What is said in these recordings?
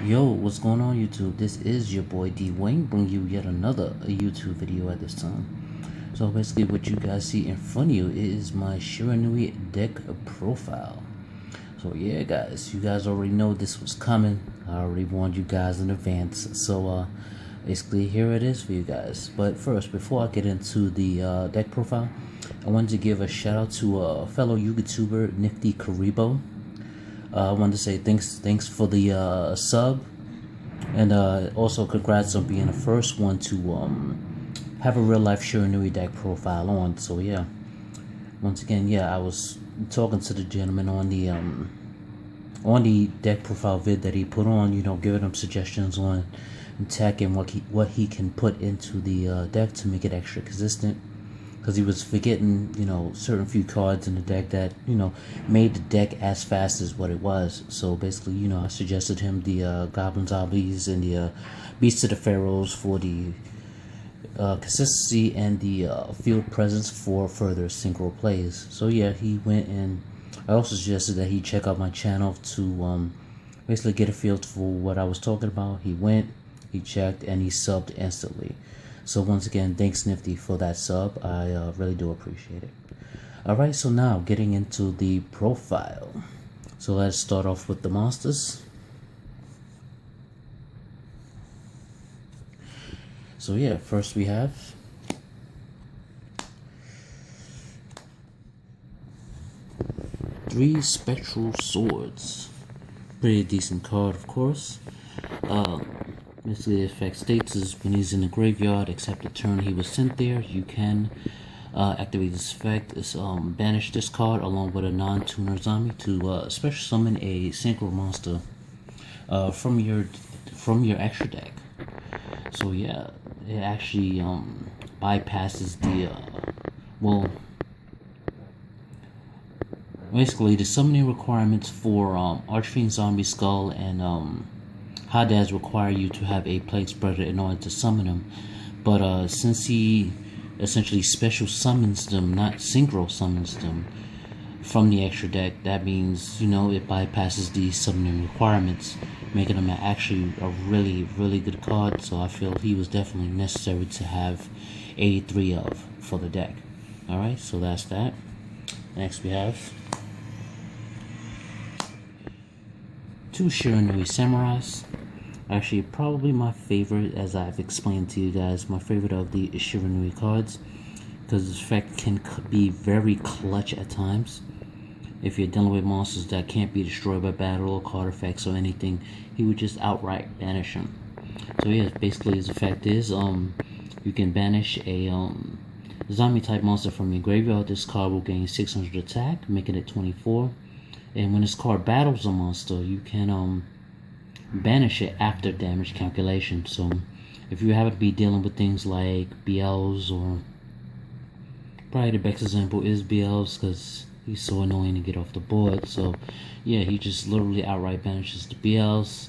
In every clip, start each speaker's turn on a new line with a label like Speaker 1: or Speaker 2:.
Speaker 1: Yo, what's going on YouTube? This is your boy D Wayne bringing you yet another YouTube video at this time. So basically what you guys see in front of you is my Shiranui deck profile. So yeah guys, you guys already know this was coming. I already warned you guys in advance. So basically here it is for you guys. But first, before I get into the deck profile, I wanted to give a shout out to fellow YouTuber Nifty Karibo. I wanted to say thanks for the sub, and also congrats on being the first one to have a real life Shiranui deck profile on. So yeah, once again, yeah, I was talking to the gentleman on the deck profile vid that he put on, you know, giving him suggestions on tech and what he can put into the deck to make it extra consistent. Because he was forgetting, you know, certain few cards in the deck that, you know, made the deck as fast as what it was. So basically, you know, I suggested him the Goblin Zombies and the Beasts of the Pharaohs for the consistency and the field presence for further synchro plays. So yeah, he went, and I also suggested that he check out my channel to basically get a feel for what I was talking about. He went, he checked, and he subbed instantly. So once again, thanks Nifty for that sub. I really do appreciate it. Alright, so now getting into the profile. So let's start off with the monsters. So yeah, first we have three Spectral Swords. Pretty decent card, of course. Basically, the effect states is when he's in the graveyard, except the turn he was sent there, you can activate this effect. Is banish this card along with a non-tuner zombie to special summon a synchro monster from your extra deck. So yeah, it actually bypasses the well, basically the summoning requirements for Archfiend Zombie Skull and Hadaz require you to have a Plague Spreader in order to summon them, but since he essentially special summons them, not synchro summons them from the extra deck, that means, you know, it bypasses the summoning requirements, making him actually a really good card. So I feel he was definitely necessary to have 83 of for the deck. Alright, so that's that. Next we have two Shiranui Samurais. Actually, probably my favorite, as I've explained to you guys, my favorite of the Shiranui cards, because this effect can be very clutch at times. If you're dealing with monsters that can't be destroyed by battle or card effects or anything, he would just outright banish them. So yeah, basically his effect is you can banish a zombie type monster from your graveyard. This card will gain 600 attack, making it 24. And when this card battles a monster, you can banish it after damage calculation. So if you happen to be dealing with things like BLs, or probably the best example is BLs because he's so annoying to get off the board. So yeah, he just literally outright banishes the BLs,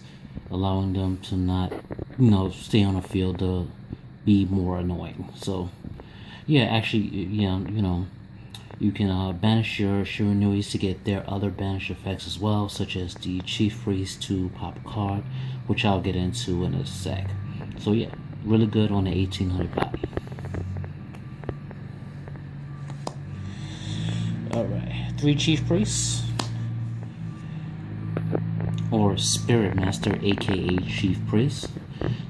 Speaker 1: allowing them to not, you know, stay on the field to be more annoying. So yeah, actually, yeah, you know, you can banish your Shiranuis to get their other banish effects as well, such as the Chief Priest to pop a card, which I'll get into in a sec. So yeah, really good on the 1800 body. Alright, three Chief Priests, or Spirit Master, aka Chief Priest.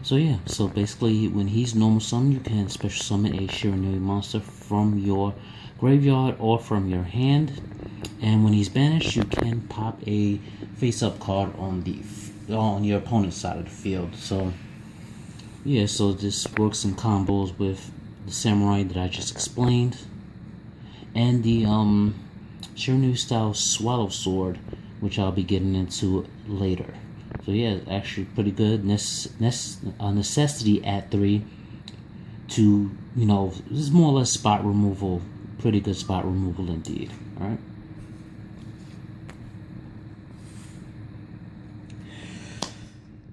Speaker 1: So yeah, so basically when he's normal summon, you can special summon a Shiranui monster from your graveyard or from your hand, and when he's banished, you can pop a face-up card on your opponent's side of the field. So yeah, so this works in combos with the Samurai that I just explained, and the Shiranui style Swallow Sword, which I'll be getting into later. So yeah, actually pretty good. Necessity at 3 to, you know, this is more or less spot removal. Pretty good spot removal indeed. Alright.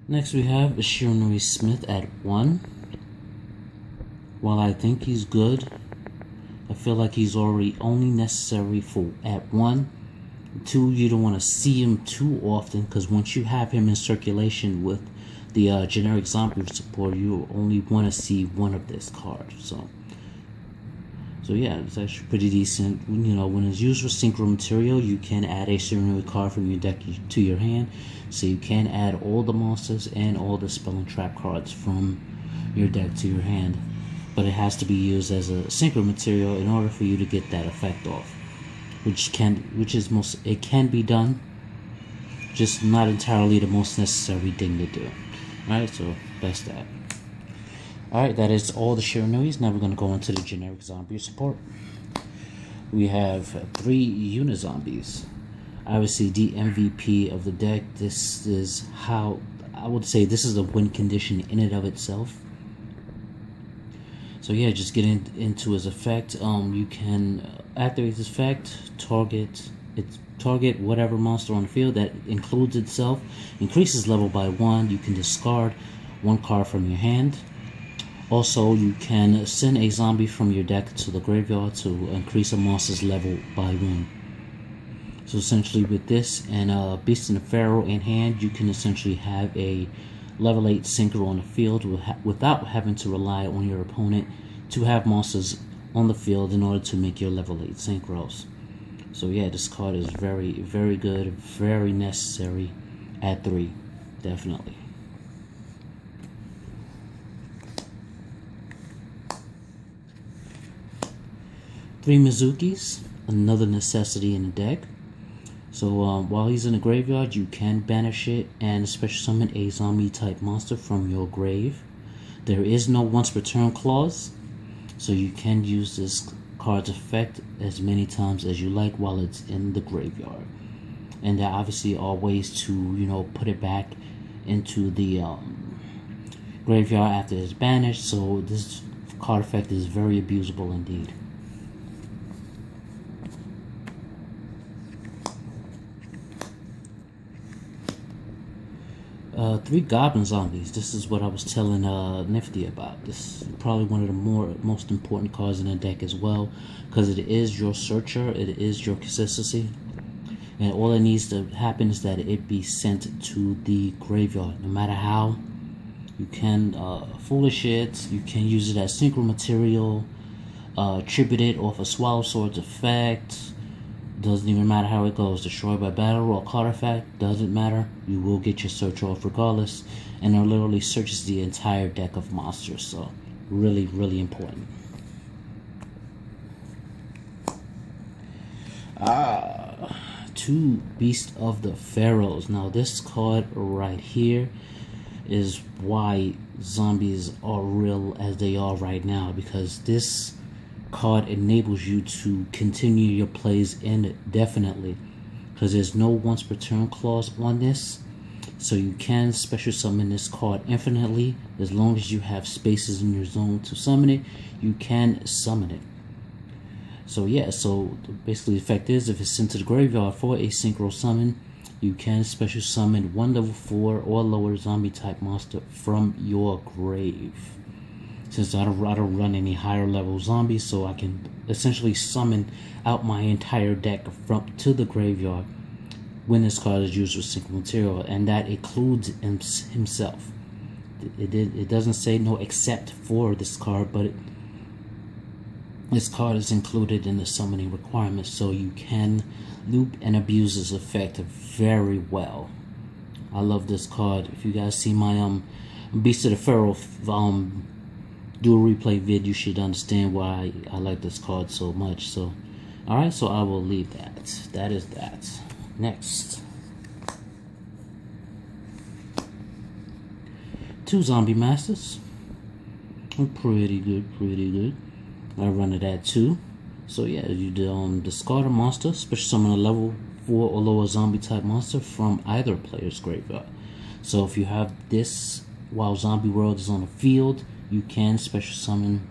Speaker 1: Next we have a Shiranui Smith at 1. While I think he's good, I feel like he's already only necessary for at 1 Two, you don't want to see him too often, because once you have him in circulation with the generic zombie support, you only want to see one of this card. So yeah, it's actually pretty decent. You know, when it's used with synchro material, you can add a Shiranui card from your deck to your hand, so you can add all the monsters and all the spell and trap cards from your deck to your hand. But it has to be used as a synchro material in order for you to get that effect off, which can be done, just not entirely the most necessary thing to do. Alright, so that's that. Alright, that is all the Shiranuis. Now we're going to go into the generic zombie support. We have 3 Unizombies. Obviously, the MVP of the deck. This is how, I would say, this is a win condition in and of itself. So yeah, just getting into his effect. You can activate his effect, target whatever monster on the field that includes itself, increases level by 1. You can discard 1 card from your hand. Also, you can send a zombie from your deck to the graveyard to increase a monster's level by 1. So essentially with this and Beast in the Pharaoh in hand, you can essentially have a level 8 synchro on the field without having to rely on your opponent to have monsters on the field in order to make your level 8 synchros. So yeah, this card is very, very good, very necessary at 3, definitely. Three Mizukis, another necessity in the deck. So while he's in the graveyard, you can banish it and special summon a zombie type monster from your grave. There is no once per turn clause, so you can use this card's effect as many times as you like while it's in the graveyard. And there obviously are ways to, you know, put it back into the graveyard after it's banished, so this card effect is very abusable indeed. 3 Goblin Zombies. This is what I was telling Nifty about. This is probably one of the most important cards in the deck as well, because it is your searcher, it is your consistency, and all that needs to happen is that it be sent to the graveyard. No matter how, you can foolish it, you can use it as synchro material, tribute it off a Swallow Sword's effect. Doesn't even matter how it goes. Destroyed by battle or card effect, doesn't matter. You will get your search off regardless, and it literally searches the entire deck of monsters. So really, really important. 2 Beast of the Pharaohs. Now this card right here is why zombies are real as they are right now, because this card enables you to continue your plays indefinitely, because there's no once per turn clause on this, so you can special summon this card infinitely. As long as you have spaces in your zone to summon it, you can summon it. So yeah, so basically the effect is, if it's sent to the graveyard for a synchro summon, you can special summon 1 level 4 or lower zombie type monster from your grave. Since I don't run any higher level zombies, so I can essentially summon out my entire deck to the graveyard when this card is used with synchro material, and that includes himself. It doesn't say no except for this card, but this card is included in the summoning requirements, so you can loop and abuse this effect very well. I love this card. If you guys see my Beast of the Pharaoh do a replay vid, you should understand why I like this card so much. So alright, so I will leave that. That is that. Next, 2 Zombie Masters. Pretty good. I run it at 2. So yeah, you discard a monster, special summon a level 4 or lower zombie type monster from either player's graveyard. So if you have this while Zombie World is on the field, you can special summon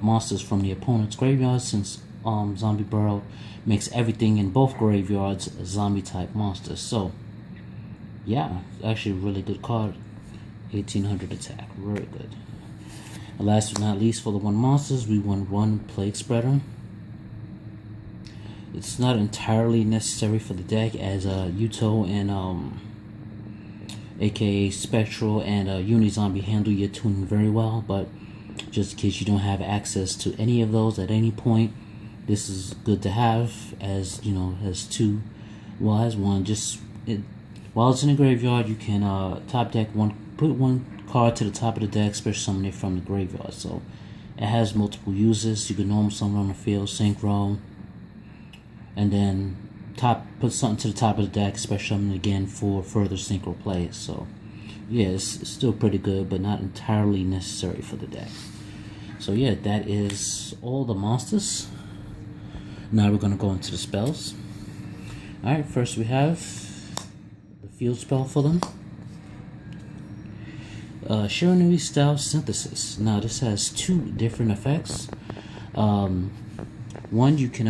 Speaker 1: monsters from the opponent's graveyard, since Zombie World makes everything in both graveyards zombie type monsters. So yeah, actually a really good card. 1800 attack, very good. And last but not least, for the 1 monsters, we want 1 Plague Spreader. It's not entirely necessary for the deck, as Yuto and aka Spectral and Unizombie handle your tuning very well, but just in case you don't have access to any of those at any point, this is good to have, as you know, as two wise. One, while it's in the graveyard, you can top deck one, put one card to the top of the deck, special summon it from the graveyard. So it has multiple uses. You can normal summon on the field, synchro, and then put something to the top of the deck, special summon again for further synchro plays. So yeah, it's still pretty good, but not entirely necessary for the deck. So yeah, that is all the monsters. Now we're going to go into the spells. Alright, first we have the field spell for them. Shiranui Style Synthesis. Now this has two different effects. One, you can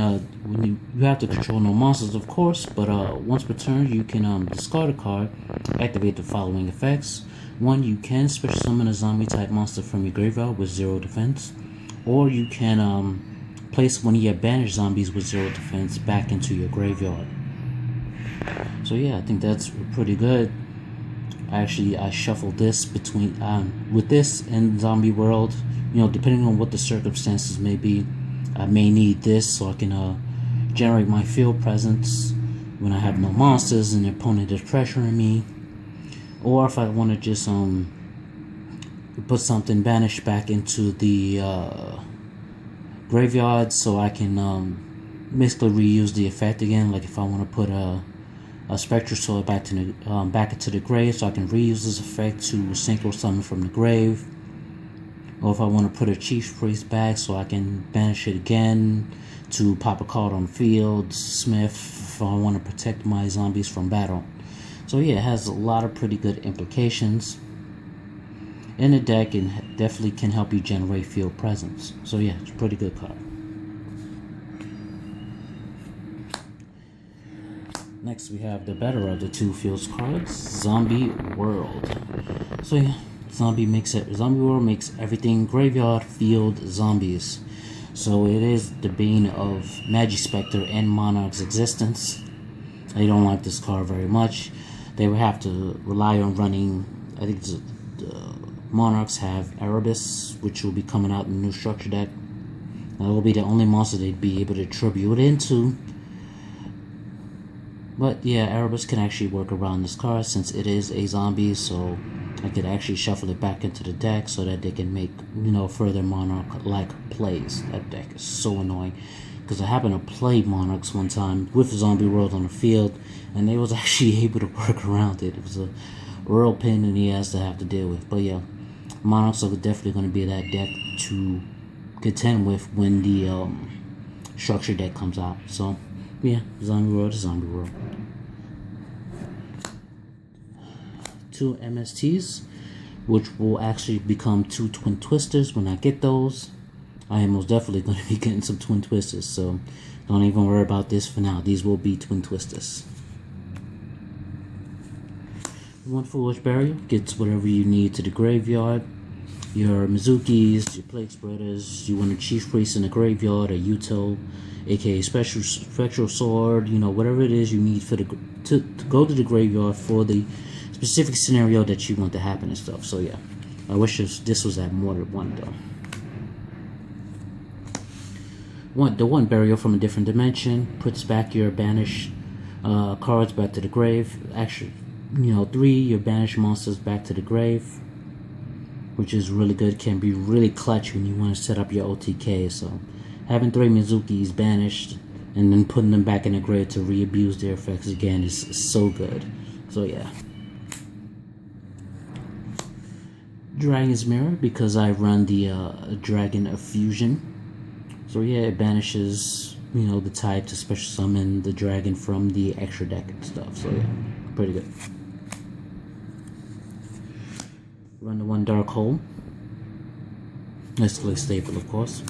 Speaker 1: you have to control no monsters, of course, but once per turn you can discard a card, activate the following effects. One, you can special summon a zombie type monster from your graveyard with 0 defense, or you can place one of your banished zombies with 0 defense back into your graveyard. So yeah, I think that's pretty good. I shuffled this between with this and Zombie World. You know, depending on what the circumstances may be, I may need this so I can generate my field presence when I have no monsters and the opponent is pressuring me, or if I want to just put something banished back into the graveyard so I can basically reuse the effect again. Like if I want to put a Spectral Sword back into the grave, so I can reuse this effect to synchro summon from the grave. Or if I want to put a Chief Priest back, so I can banish it again to pop a card on the field. Smith, if I want to protect my zombies from battle. So yeah, it has a lot of pretty good implications in the deck, and definitely can help you generate field presence. So yeah, it's a pretty good card. Next we have the better of the two fields cards, Zombie World. So yeah, Zombie World makes everything graveyard field zombies. So it is the bane of Magispector and Monarch's existence. I don't like this card very much. They would have to rely on running, I think the Monarchs have Erebus, which will be coming out in the new structure deck. That will be the only monster they'd be able to tribute into. But yeah, Erebus can actually work around this card since it is a zombie, so I could actually shuffle it back into the deck so that they can make, you know, further Monarch-like plays. That deck is so annoying, because I happened to play Monarchs one time with Zombie World on the field, and they was actually able to work around it. It was a real pain in the ass to have to deal with. But yeah, Monarchs are definitely going to be that deck to contend with when the structure deck comes out. So yeah, Zombie World is Zombie World. 2 MSTs, which will actually become 2 Twin Twisters when I get those. I am most definitely going to be getting some Twin Twisters, so don't even worry about this for now. These will be Twin Twisters. 1 Foolish Burial gets whatever you need to the graveyard. Your Mizukis, your Plague Spreaders, you want a Chief Priest in the graveyard, a Yuto, aka Spectral Sword, you know, whatever it is you need for to go to the graveyard for the specific scenario that you want to happen and stuff. So yeah, I wish this was at more than 1 though. The 1 Burial from a different dimension puts back your banished cards back to the grave. Actually, you know, 3 your banished monsters back to the grave, which is really good. Can be really clutch when you want to set up your OTK. So having 3 Mizukis banished and then putting them back in the grave to re-abuse their effects again is so good. So yeah. Dragon's Mirror, because I run the Dragon of Fusion. So yeah, it banishes, you know, the type to special summon the dragon from the extra deck and stuff. So yeah, pretty good. Run the 1 Dark Hole. Basically staple, of course.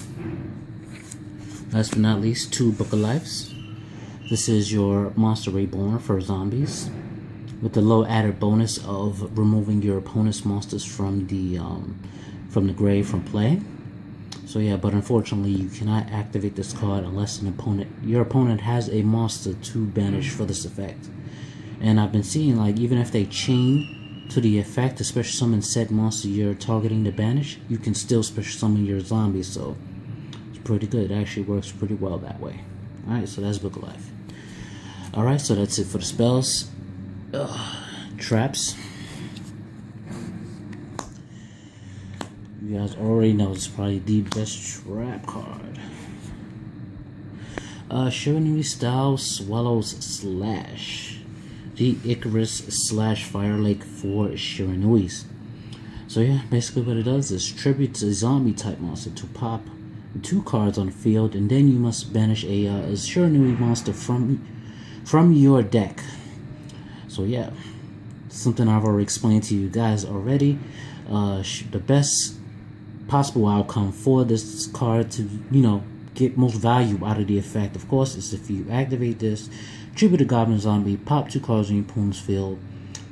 Speaker 1: Last but not least, 2 Book of Lives. This is your Monster Reborn for zombies, with the low added bonus of removing your opponent's monsters from the grave from play. So yeah, but unfortunately you cannot activate this card unless your opponent has a monster to banish for this effect. And I've been seeing, like, even if they chain to the effect, especially summon said monster you're targeting to banish, you can still special summon your zombie, so it's pretty good. It actually works pretty well that way. Alright, so that's Book of Life. Alright, so that's it for the spells. Traps. You guys already know it's probably the best trap card. Shiranui style Swallows Slash. The Icarus / Fire Lake for Shiranuis. So yeah, basically what it does is tributes a zombie type monster to pop 2 cards on the field, and then you must banish a Shiranui monster from your deck. So yeah, something I've already explained to you guys already. The best possible outcome for this card to, you know, get most value out of the effect, of course, is if you activate this, tribute a goblin zombie, pop 2 cards on your opponent's field,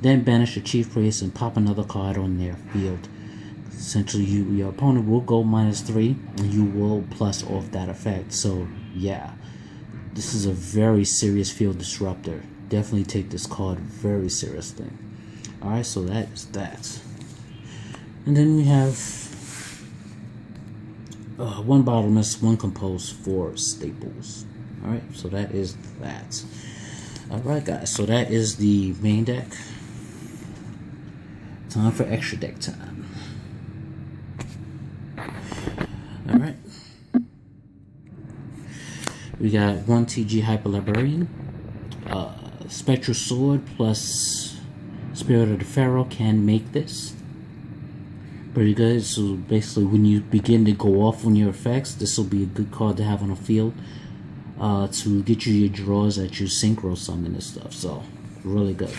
Speaker 1: then banish a chief priest and pop another card on their field. Essentially, your opponent will go -3 and you will plus off that effect. So yeah, this is a very serious field disruptor. Definitely take this card very seriously. Alright, so that is that. And then we have 1 Bottomless, 1 Compose, 4 Staples. Alright, so that is that. Alright guys, so that is the main deck. Time for extra deck time. Alright. We got 1 TG Hyper Librarian. Spectral Sword plus Spirit of the Pharaoh can make this. Pretty good. So basically, when you begin to go off on your effects, this will be a good card to have on the field to get you your draws that you synchro summon and stuff. So really good.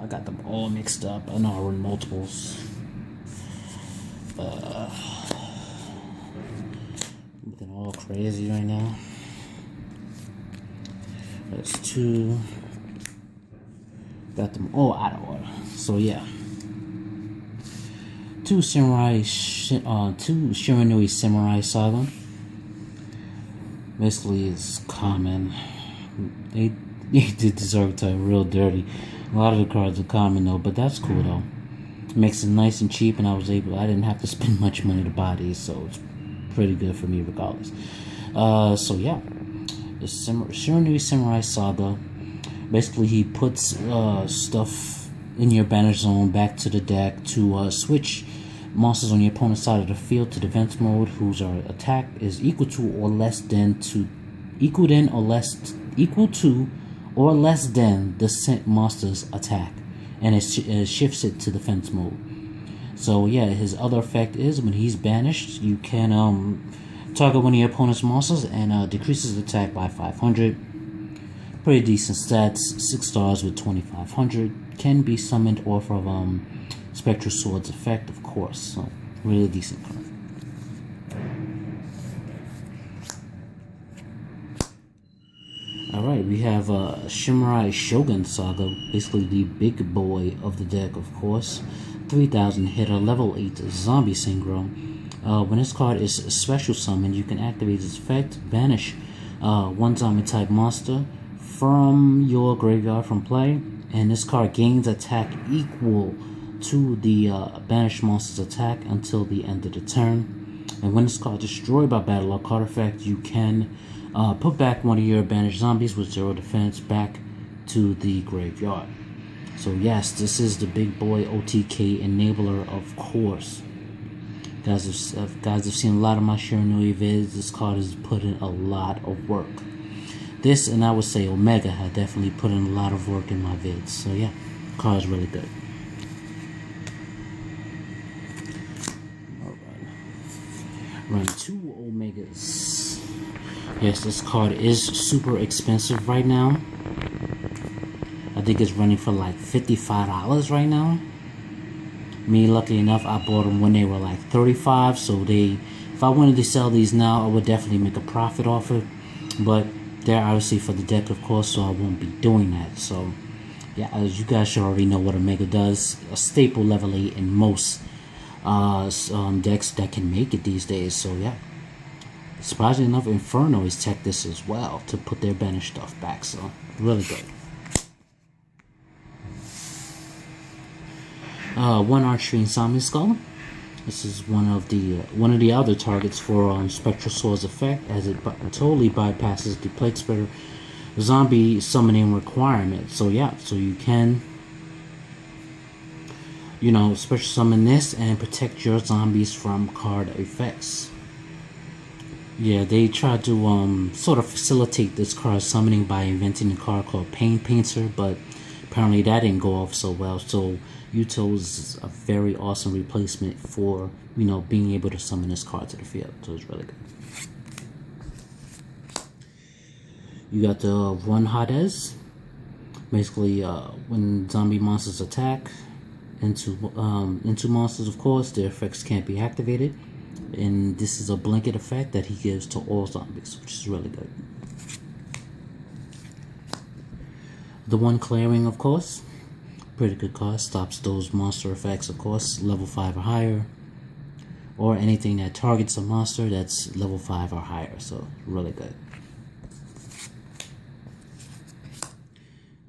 Speaker 1: I got them all mixed up. I know I run multiples. Looking all crazy right now. That's 2. Got them all out of order. So yeah, 2 Shiranui Samurai Saga. Basically, it's common. They did this archetype real dirty. A lot of the cards are common though, but that's cool though. It makes it nice and cheap, and I didn't have to spend much money to buy these, so it's pretty good for me regardless. So yeah, the Shiranui Samurai Saga. Basically, he puts stuff in your banish zone back to the deck to switch monsters on your opponent's side of the field to defense mode, whose attack is equal to or less than the sent monster's attack, and it shifts it to defense mode. So yeah, his other effect is when he's banished, you can target one of your opponent's monsters and decreases attack by 500. Pretty decent stats. 6 stars with 2500. Can be summoned off of Spectral Sword's effect, of course. So really decent card. Alright, we have Shimurai Shogun Saga, basically the big boy of the deck, of course. 3000 hitter, level 8 zombie synchro. When this card is special summoned, you can activate its effect, banish 1 zombie type monster from your graveyard from play, and this card gains attack equal to the banished monster's attack until the end of the turn. And when this card is destroyed by battle or card effect, you can put back one of your banished zombies with 0 defense back to the graveyard. So yes, this is the big boy OTK enabler, of course. Guys have seen a lot of my Shiranui vids. This card has put in a lot of work. This, and I would say Omega, had definitely put in a lot of work in my vids. So yeah, card is really good. Alright. Run 2 Omegas. Yes, this card is super expensive right now. I think it's running for like $55 right now. Me, lucky enough, I bought them when they were like $35. So if I wanted to sell these now, I would definitely make a profit off it. But they're obviously for the deck, of course, so I won't be doing that. So yeah, as you guys should already know what Omega does. A staple level 8 in most decks that can make it these days. So yeah, surprisingly enough, Inferno is tech this as well to put their banished stuff back. So really good. One Archery Insomnia Skull. This is one of the other targets for Spectral Sword's effect, as it totally bypasses the Plague Spreader zombie summoning requirement. So yeah, so you can, you know, special summon this and protect your zombies from card effects. Yeah, they tried to sort of facilitate this card summoning by inventing a card called Pain Painter, but apparently that didn't go off so well. So Yuto is a very awesome replacement for, you know, being able to summon this card to the field. So it's really good. You got the One Hades. Basically, when zombie monsters attack into monsters, of course, their effects can't be activated. And this is a blanket effect that he gives to all zombies, which is really good. The One Clearing, of course, pretty good card. Stops those monster effects, of course, level 5 or higher, or anything that targets a monster that's level 5 or higher. So really good.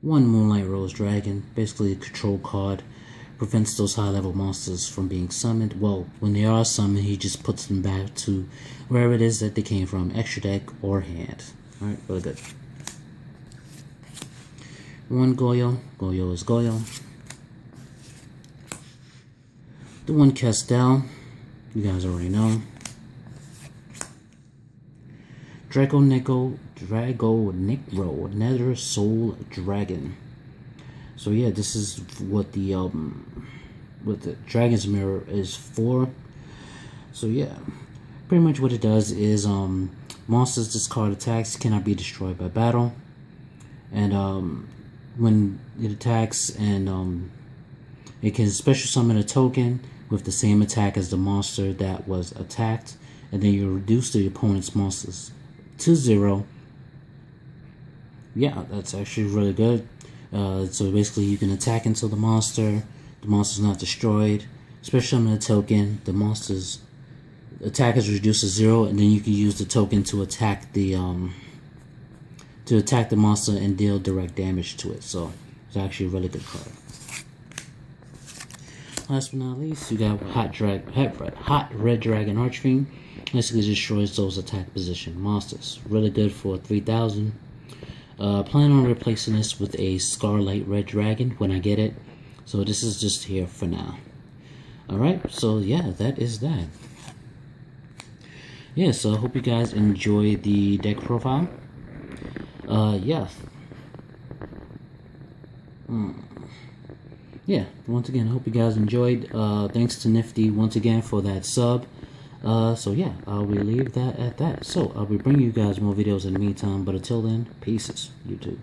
Speaker 1: One Moonlight Rose Dragon, basically a control card. Prevents those high-level monsters from being summoned. Well, when they are summoned, he just puts them back to wherever it is that they came from, extra deck or hand. Alright, really good. One Goyo. Goyo is Goyo. The One Castell. You guys already know. Dragonecro Nether Soul Dragon. So yeah, this is what the Dragon's Mirror is for. So yeah, pretty much what it does is monsters discard attacks cannot be destroyed by battle, and when it attacks, and it can special summon a token with the same attack as the monster that was attacked, and then you reduce the opponent's monsters to 0. Yeah, that's actually really good. So basically you can attack into the monster's not destroyed, special summon a token, the monster's attack is reduced to 0, and then you can use the token to attack the monster and deal direct damage to it. So it's actually a really good card. Last but not least, you got Hot Red Dragon Archfiend. Basically destroys those attack position monsters. Really good for 3,000. Plan on replacing this with a Scarlet Red Dragon when I get it. So this is just here for now. Alright, so yeah, that is that. Yeah, so I hope you guys enjoy the deck profile. Yeah. Yeah, once again, I hope you guys enjoyed. Thanks to Nifty once again for that sub. So yeah, I'll leave that at that. So I'll be bringing you guys more videos in the meantime, but until then, peace, YouTube.